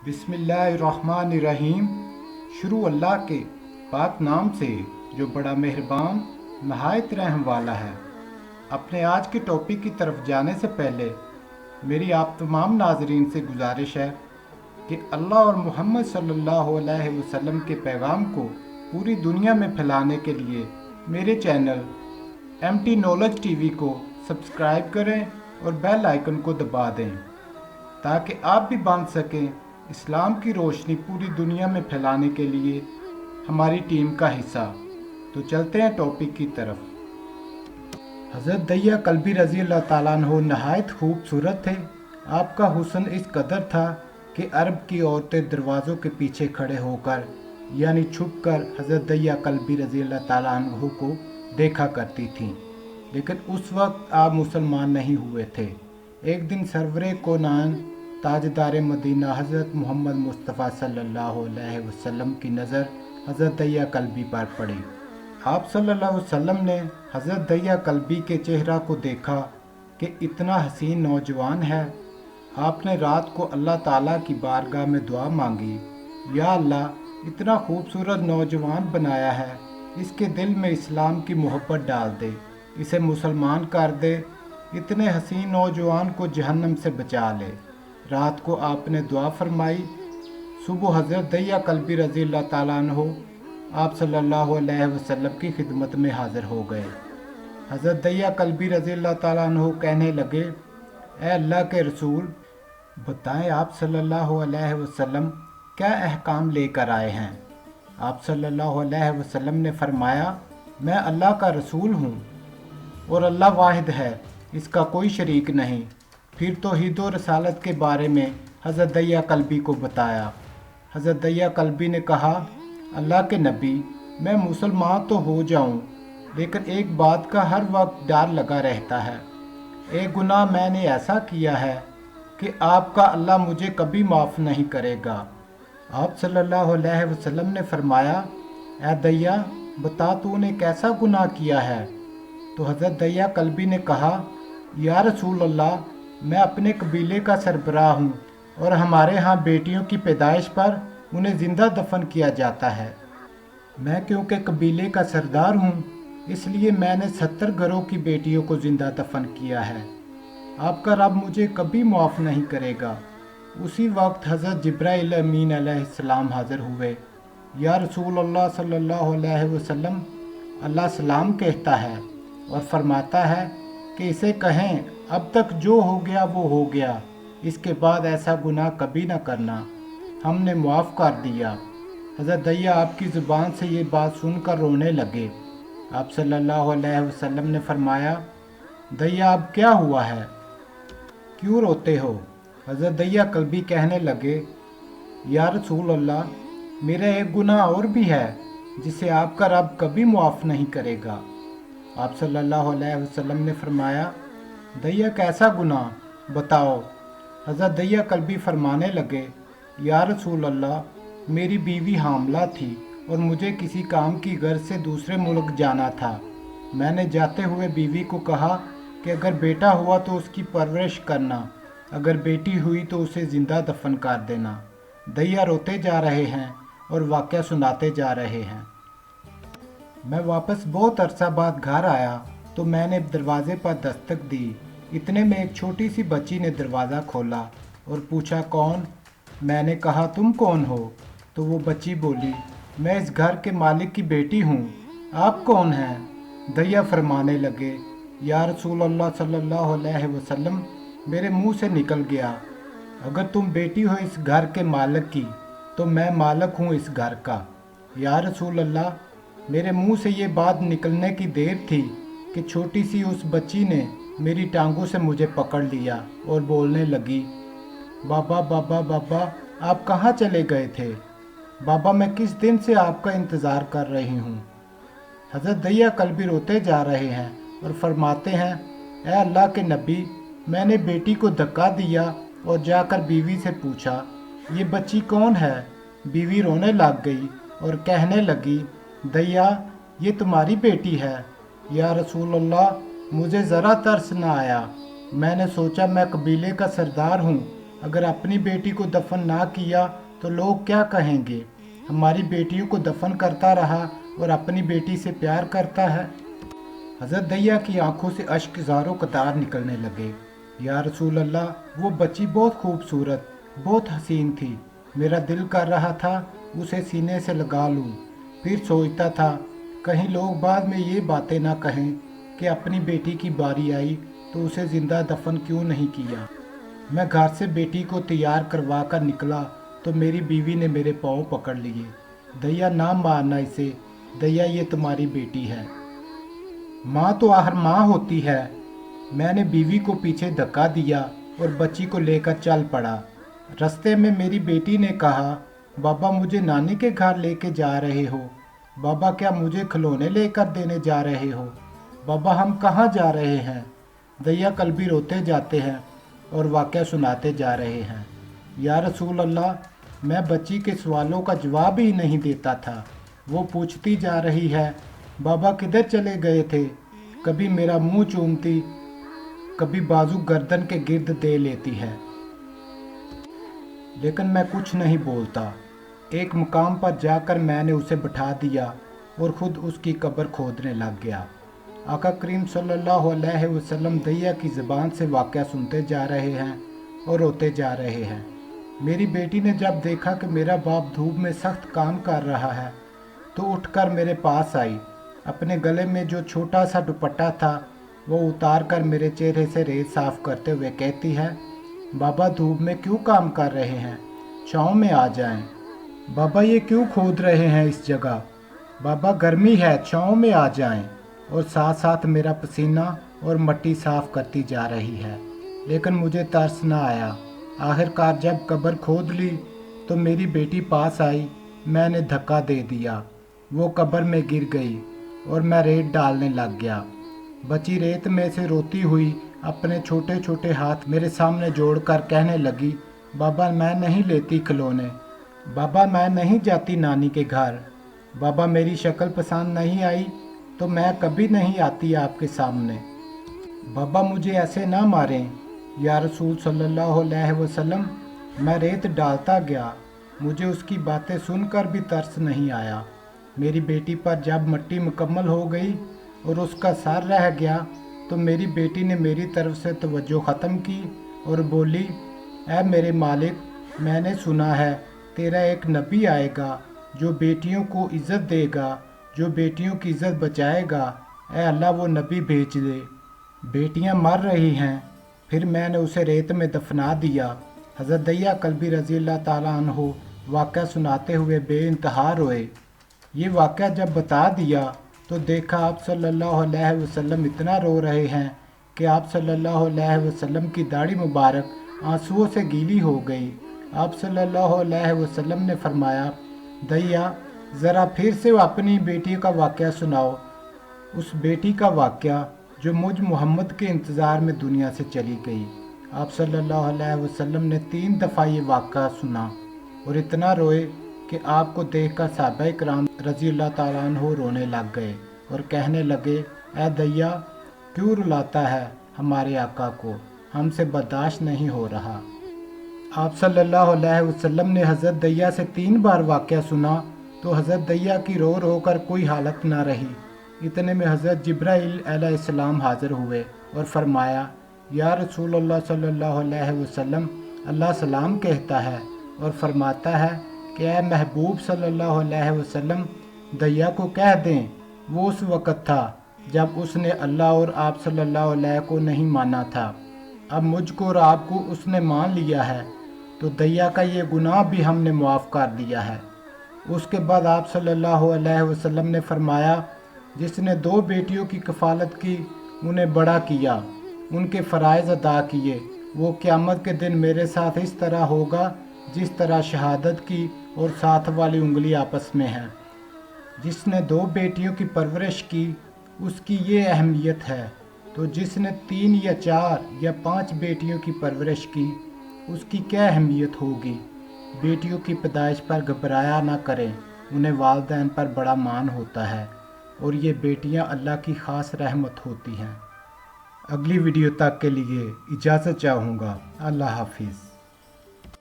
बिस्मिल्लाहिर्रहमानिर्रहीम। शुरू अल्लाह के पाक नाम से जो बड़ा मेहरबान नहायत रहम वाला है। अपने आज के टॉपिक की तरफ जाने से पहले मेरी आप तमाम नाजरीन से गुजारिश है कि अल्लाह और मोहम्मद सल्लल्लाहु अलैहि वसल्लम के पैगाम को पूरी दुनिया में फैलाने के लिए मेरे चैनल MT नॉलेज टीवी को सब्सक्राइब करें और बेल आइकन को दबा दें ताकि आप भी बन सकें इस्लाम की रोशनी पूरी दुनिया में फैलाने के लिए हमारी टीम का हिस्सा। तो चलते हैं टॉपिक की तरफ। हज़रत दैया कल्बी रज़ी अल्लाह ताला अन्हो नहायत खूबसूरत थे। आपका हुस्न इस कदर था कि अरब की औरतें दरवाज़ों के पीछे खड़े होकर यानी छुपकर हज़रत दैया कल्बी रज़ी अल्लाह ताला अन्हो को देखा करती थीं। लेकिन उस वक्त आप मुसलमान नहीं हुए थे। एक दिन सरवरे कोनान ताजदार मदीना हज़रत मोहम्मद मुस्तफ़ा सल्लल्लाहु अलैहि वसल्लम की नज़र हज़रत दैया कल्बी पर पड़ी। आप सल्लल्लाहु अलैहि वसल्लम ने हज़रत दैया कल्बी के चेहरा को देखा कि इतना हसीन नौजवान है। आपने रात को अल्लाह ताला की बारगाह में दुआ मांगी, या अल्लाह, इतना खूबसूरत नौजवान बनाया है, इसके दिल में इस्लाम की मोहब्बत डाल दे, इसे मुसलमान कर दे, इतने हसीन नौजवान को जहन्नम से बचा ले। रात को आपने दुआ फरमाई। सुबह हज़रत दैया कल्बी रज़ी अल्लाह ताला अन्हो आप सल्लल्लाहु अलैहि वसल्लम की खिदमत में हाज़िर हो गए। हज़रत दैया कल्बी रज़ी अल्लाह ताला अन्हो कहने लगे, ए अल्लाह के रसूल, बताएं आप सल्लल्लाहु अलैहि वसल्लम क्या अहकाम लेकर आए हैं। आप सल्लल्लाहु अलैहि वसल्लम ने फरमाया, मैं अल्लाह का रसूल हूँ और अल्लाह वाहिद है, इसका कोई शरीक नहीं। फिर तौहीद और रसालत के बारे में हज़रत दैया कल्बी को बताया। हज़रत दैया कल्बी ने कहा, अल्लाह के नबी, मैं मुसलमान तो हो जाऊं, लेकिन एक बात का हर वक्त डर लगा रहता है। एक गुनाह मैंने ऐसा किया है कि आपका अल्लाह मुझे कभी माफ़ नहीं करेगा। आप सल्लल्लाहु अलैहि वसल्लम ने फरमाया, ए दैया, बता तूने कैसा गुनाह किया है। तो हज़रत दैया कल्बी ने कहा, या रसूल अल्लाह, मैं अपने कबीले का सरबराह हूँ और हमारे यहाँ बेटियों की पैदाइश पर उन्हें ज़िंदा दफन किया जाता है। मैं क्योंकि कबीले का सरदार हूँ, इसलिए मैंने 70 घरों की बेटियों को ज़िंदा दफन किया है। आपका रब मुझे कभी माफ़ नहीं करेगा। उसी वक्त हज़रत जिब्राइल अमीन अलैहिस्सलाम हाज़िर हुए। या रसूल अल्लाह सल्लल्लाहु अलैहि वसल्लम, अल्लाह सलाम कहता है और फरमाता है कि इसे कहें, अब तक जो हो गया वो हो गया, इसके बाद ऐसा गुनाह कभी ना करना, हमने मुआफ़ कर दिया। हज़रत दैया आपकी ज़ुबान से ये बात सुनकर रोने लगे। आप सल्लल्लाहु अलैहि वसल्लम ने फरमाया, दैया, अब क्या हुआ है, क्यों रोते हो। हज़रत दैया कल्बी कहने लगे, या रसूल अल्लाह, मेरा एक गुनाह और भी है जिसे आपका रब कभी मुआफ़ नहीं करेगा। आप सल्लल्लाहु अलैहि वसल्लम ने फरमाया, दैया, कैसा गुनाह बताओ। हज़रत दैया कल्बी फरमाने लगे, या रसूल अल्लाह, मेरी बीवी हामला थी और मुझे किसी काम की गर्ज से दूसरे मुल्क जाना था। मैंने जाते हुए बीवी को कहा कि अगर बेटा हुआ तो उसकी परवरिश करना, अगर बेटी हुई तो उसे ज़िंदा दफन कर देना। दैया रोते जा रहे हैं और वाक़या सुनाते जा रहे हैं। मैं वापस बहुत अरसा बाद घर आया तो मैंने दरवाज़े पर दस्तक दी। इतने में एक छोटी सी बच्ची ने दरवाज़ा खोला और पूछा, कौन। मैंने कहा, तुम कौन हो। तो वो बच्ची बोली, मैं इस घर के मालिक की बेटी हूँ, आप कौन हैं। दैया फरमाने लगे, या रसूल अल्लाह सल्लल्लाहु अलैहि वसल्लम, मेरे मुंह से निकल गया, अगर तुम बेटी हो इस घर के मालिक की तो मैं मालिक हूँ इस घर का। या रसूल अल्लाह, मेरे मुंह से ये बात निकलने की देर थी कि छोटी सी उस बच्ची ने मेरी टांगों से मुझे पकड़ लिया और बोलने लगी, बाबा बाबा बाबा, आप कहाँ चले गए थे। बाबा, मैं किस दिन से आपका इंतज़ार कर रही हूँ। हज़रत दैया कल्बी रोते जा रहे हैं और फरमाते हैं, ए अल्लाह के नबी, मैंने बेटी को धक्का दिया और जाकर बीवी से पूछा, ये बच्ची कौन है। बीवी रोने लग गई और कहने लगी, दैया, ये तुम्हारी बेटी है। या रसूल अल्लाह, मुझे ज़रा तरस न आया। मैंने सोचा मैं कबीले का सरदार हूँ, अगर अपनी बेटी को दफन ना किया तो लोग क्या कहेंगे? हमारी बेटियों को दफन करता रहा और अपनी बेटी से प्यार करता है। हज़रत दैया की आंखों से अश्क ज़ारों कतार निकलने लगे। या रसूल अल्लाह, वो बच्ची बहुत खूबसूरत, बहुत हसीन थी। मेरा दिल कर रहा था उसे सीने से लगा लूं। फिर सोचता था कहीं लोग बाद में ये बातें ना कहें कि अपनी बेटी की बारी आई तो उसे ज़िंदा दफन क्यों नहीं किया। मैं घर से बेटी को तैयार करवा कर निकला तो मेरी बीवी ने मेरे पाँव पकड़ लिए। दैया, ना मारना इसे। दैया, ये तुम्हारी बेटी है। माँ तो आखिर माँ होती है। मैंने बीवी को पीछे धक्का दिया और बच्ची को लेकर चल पड़ा। रास्ते में मेरी बेटी ने कहा, बाबा मुझे नानी के घर लेके जा रहे हो? बाबा क्या मुझे खिलौने लेकर देने जा रहे हो? बाबा हम कहाँ जा रहे हैं? दैया कल्बी रोते जाते हैं और वाक़या सुनाते जा रहे हैं। या रसूल अल्लाह, मैं बच्ची के सवालों का जवाब ही नहीं देता था। वो पूछती जा रही है, बाबा किधर चले गए थे? कभी मेरा मुंह चूमती, कभी बाजू गर्दन के गिर्द दे लेती है, लेकिन मैं कुछ नहीं बोलता। एक मुकाम पर जाकर मैंने उसे बिठा दिया और ख़ुद उसकी कब्र खोदने लग गया। आका करीम सल्लल्लाहु अलैहि वसल्लम दैया की ज़बान से वाक़या सुनते जा रहे हैं और रोते जा रहे हैं। मेरी बेटी ने जब देखा कि मेरा बाप धूप में सख्त काम कर रहा है तो उठकर मेरे पास आई। अपने गले में जो छोटा सा दुपट्टा था वो उतार कर मेरे चेहरे से रेत साफ़ करते हुए कहती है, बाबा धूप में क्यों काम कर रहे हैं? छाँव में आ जाएं। बाबा ये क्यों खोद रहे हैं इस जगह? बाबा गर्मी है, छाँव में आ जाएं। और साथ साथ मेरा पसीना और मट्टी साफ़ करती जा रही है, लेकिन मुझे तरस न आया। आखिरकार जब कब्र खोद ली तो मेरी बेटी पास आई। मैंने धक्का दे दिया, वो कब्र में गिर गई और मैं रेत डालने लग गया। बची रेत में से रोती हुई अपने छोटे छोटे हाथ मेरे सामने जोड़कर कहने लगी, बाबा मैं नहीं लेती खिलौने। बाबा मैं नहीं जाती नानी के घर। बाबा मेरी शक्ल पसंद नहीं आई तो मैं कभी नहीं आती आपके सामने। बाबा मुझे ऐसे ना मारें। या रसूल सल्लल्लाहु अलैहि वसल्लम, मैं रेत डालता गया। मुझे उसकी बातें सुनकर भी तरस नहीं आया। मेरी बेटी पर जब मिट्टी मुकम्मल हो गई और उसका सर रह गया तो मेरी बेटी ने मेरी तरफ से तवज्जो ख़त्म की और बोली, ऐ मेरे मालिक, मैंने सुना है तेरा एक नबी आएगा जो बेटियों को इज़्ज़त देगा, जो बेटियों की इज़्ज़त बचाएगा। ऐ अल्लाह वो नबी भेज दे। बेटियां मर रही हैं। फिर मैंने उसे रेत में दफना दिया। हज़रत दैया कल्बी रज़ी अल्लाह ताला अन्हो वाक़या सुनाते हुए बेइंतहा रोए। ये वाक़या जब बता दिया तो देखा आप सल्लल्लाहु अलैहि वसल्लम इतना रो रहे हैं कि आप सल्लल्लाहु अलैहि वसल्लम की दाढ़ी मुबारक आंसुओं से गीली हो गई। आप सल्लल्लाहु अलैहि वसल्लम ने फरमाया, दैया ज़रा फिर से अपनी बेटी का वाक़या सुनाओ, उस बेटी का वाक़या जो मुझ मोहम्मद के इंतज़ार में दुनिया से चली गई। आप सल्लल्लाहु अलैहि वसल्लम ने 3 दफ़ा ये वाक़या सुना और इतना रोए कि आपको देखकर सहाबा इकराम रज़ी अल्लाह ताला अन्हो रोने लग गए और कहने लगे, ऐ दैया क्यों रुलाता है हमारे आका को, हमसे बर्दाश्त नहीं हो रहा। आप सल्लल्लाहु अलैहि वसल्लम ने हज़रत दैया से 3 बार वाक़या सुना तो हज़रत दैया की रो रो कर कोई हालत ना रही। इतने में हज़रत जिब्राइल अलैहिस्सलाम हाज़िर हुए और फरमाया, या रसूल अल्लाह सल्लल्लाहु अलैहि वसल्लम, अल्लाह सलाम कहता है और फरमाता है कि ऐ महबूब सल्लल्लाहु अलैहि वसल्लम, दैया को कह दें वो उस वक़्त था जब उसने अल्लाह और आप सल्लल्लाहु अलैहि को नहीं माना था। अब मुझको और आपको उसने मान लिया है तो दैया का ये गुनाह भी हमने मुआफ़ कर दिया है। उसके बाद आप सल्लल्लाहु अलैहि वसल्लम ने फरमाया, जिसने 2 बेटियों की कफ़ालत की उन्हें बड़ा किया, उनके फ़राइज़ अदा किए, वो क़यामत के दिन मेरे साथ इस तरह होगा जिस तरह शहादत की और साथ वाली उंगली आपस में है। जिसने 2 बेटियों की परवरिश की उसकी ये अहमियत है, तो जिसने 3 या 4 या 5 बेटियों की परवरिश की उसकी क्या अहमियत होगी। बेटियों की पैदाइश पर घबराया ना करें, उन्हें वालिदैन पर बड़ा मान होता है और ये बेटियां अल्लाह की ख़ास रहमत होती हैं। अगली वीडियो तक के लिए इजाज़त चाहूँगा। अल्लाह हाफिज़।